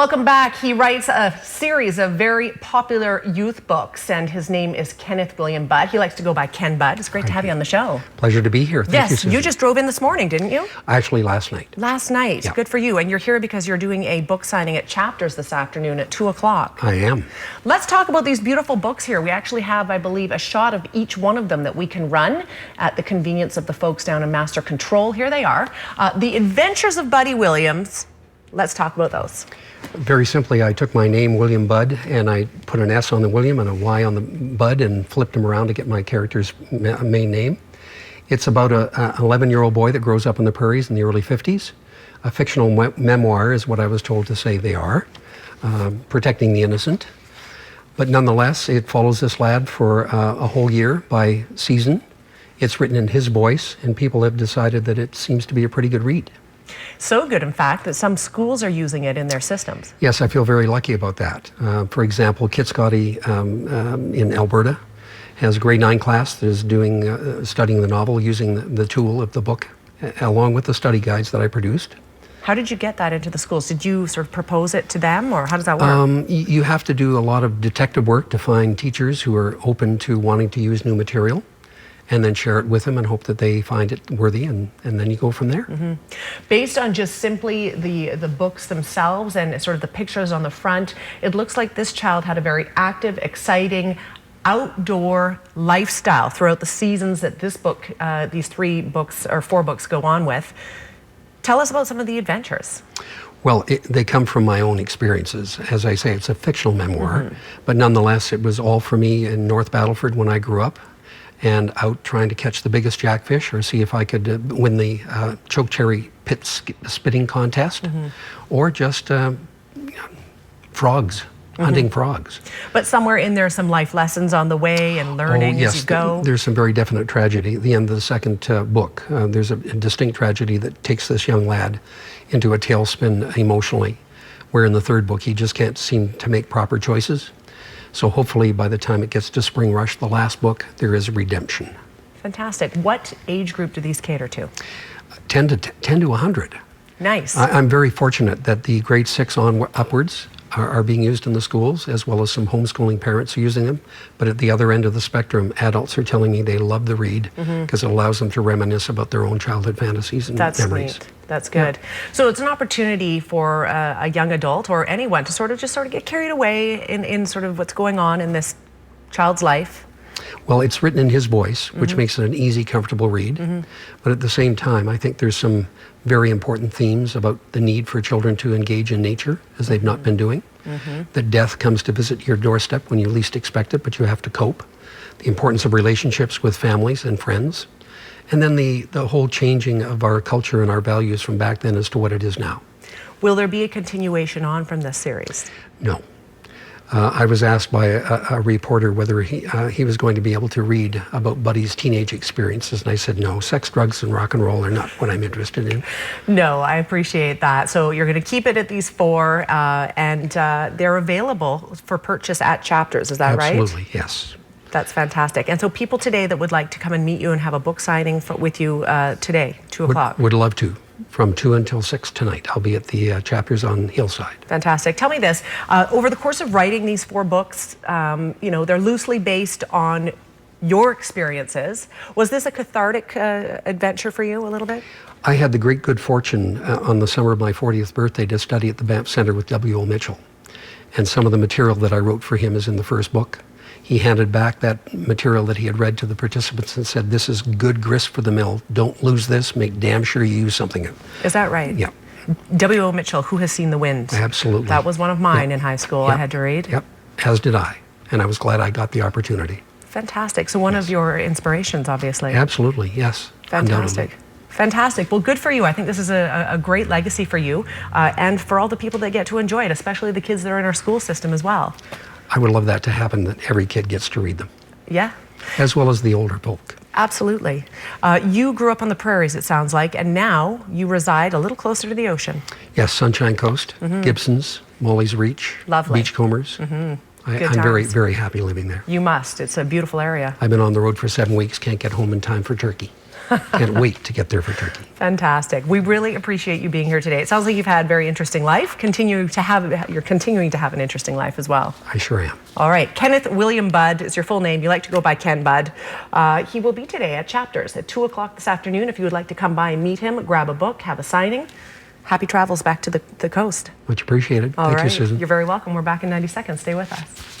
Welcome back. He writes a series of very popular youth books, and his name is Kenneth William Budd. He likes to go by Ken Budd. It's great to have you on the show. Pleasure to be here. Thank you, Susan. You just drove in this morning, didn't you? Actually, last night. Last night. Yeah. Good for you. And you're here because you're doing a book signing at Chapters this afternoon at 2 o'clock. I am. Let's talk about these beautiful books here. We actually have, I believe, a shot of each one of them that we can run at the convenience of the folks down in Master Control. Here they are. The Adventures of Buddy Williams. Let's talk about those. Very simply, I took my name, William Budd, and I put an S on the William and a Y on the Budd and flipped them around to get my character's main name. It's about an 11-year-old boy that grows up in the prairies in the early 50s. A fictional memoir is what I was told to say they are, protecting the innocent. But nonetheless, it follows this lad for a whole year by season. It's written in his voice, and people have decided that it seems to be a pretty good read. So good, in fact, that some schools are using it in their systems. Yes, I feel very lucky about that. For example, Kitscoty in Alberta has a grade 9 class that is doing studying the novel using the tool of the book, along with the study guides that I produced. How did you get that into the schools? Did you sort of propose it to them, or how does that work? You have to do a lot of detective work to find teachers who are open to wanting to use new material, and then share it with them and hope that they find it worthy, and then you go from there. Mm-hmm. Based on just simply the books themselves and sort of the pictures on the front, it looks like this child had a very active, exciting, outdoor lifestyle throughout the seasons that this book, these 3 books or 4 books go on with. Tell us about some of the adventures. Well, they come from my own experiences. As I say, it's a fictional memoir, but nonetheless, it was all for me in North Battleford when I grew up, and out trying to catch the biggest jackfish or see if I could win the chokecherry pit spitting contest, or just frogs, hunting frogs. But somewhere in there, some life lessons on the way and learning as you go. There's some very definite tragedy. At the end of the second book, there's a distinct tragedy that takes this young lad into a tailspin emotionally, where in the 3rd book, he just can't seem to make proper choices. So hopefully by the time it gets to Spring Rush, the last book, there is redemption. Fantastic. What age group do these cater to? 10 to 100. Nice. I'm very fortunate that the grade 6 on upwards are being used in the schools, as well as some homeschooling parents are using them. But at the other end of the spectrum, adults are telling me they love the read because it allows them to reminisce about their own childhood fantasies and memories. Sweet. That's good. Yeah. So it's an opportunity for a young adult or anyone to sort of get carried away in sort of what's going on in this child's life. Well, it's written in his voice, which makes it an easy, comfortable read. But at the same time, I think there's some very important themes about the need for children to engage in nature, as they've not been doing. That death comes to visit your doorstep when you least expect it, but you have to cope. The importance of relationships with families and friends. And then the whole changing of our culture and our values from back then as to what it is now. Will there be a continuation on from this series? No. I was asked by a reporter whether he was going to be able to read about Buddy's teenage experiences, and I said no. Sex, drugs, and rock and roll are not what I'm interested in. No, I appreciate that. So you're going to keep it at these 4, and they're available for purchase at Chapters. Is that right? Absolutely, yes. That's fantastic. And so people today that would like to come and meet you and have a book signing with you today, 2 o'clock. Would love to. From 2 until 6 tonight. I'll be at the Chapters on Hillside. Fantastic. Tell me this, over the course of writing these 4 books, they're loosely based on your experiences. Was this a cathartic adventure for you a little bit? I had the great good fortune on the summer of my 40th birthday to study at the Banff Center with W.O. Mitchell. And some of the material that I wrote for him is in the 1st book. He handed back that material that he had read to the participants and said, "This is good grist for the mill. Don't lose this. Make damn sure you use something." Is that right? Yeah. W.O. Mitchell, Who Has Seen the Wind? Absolutely. That was one of mine in high school. I had to read. Yep, as did I. And I was glad I got the opportunity. Fantastic. So one of your inspirations, obviously. Absolutely, yes. Fantastic. Fantastic. Well, good for you. I think this is a great legacy for you and for all the people that get to enjoy it, especially the kids that are in our school system as well. I would love that to happen, that every kid gets to read them. Yeah. As well as the older folk. Absolutely. You grew up on the prairies, it sounds like, and now you reside a little closer to the ocean. Yes, Sunshine Coast, Gibson's, Molly's Reach, Lovely. Beachcombers. I'm very, very happy living there. You must. It's a beautiful area. I've been on the road for 7 weeks, can't get home in time for turkey. Can't wait to get there for Turkey. Fantastic. We really appreciate you being here today. It sounds like you've had a very interesting life. You're continuing to have an interesting life as well. I sure am. All right. Kenneth William Budd is your full name. You like to go by Ken Budd. He will be today at Chapters at 2 o'clock this afternoon. If you would like to come by and meet him, grab a book, have a signing. Happy travels back to the coast. Much appreciated. All Thank right. you, Susan. You're very welcome. We're back in 90 seconds. Stay with us.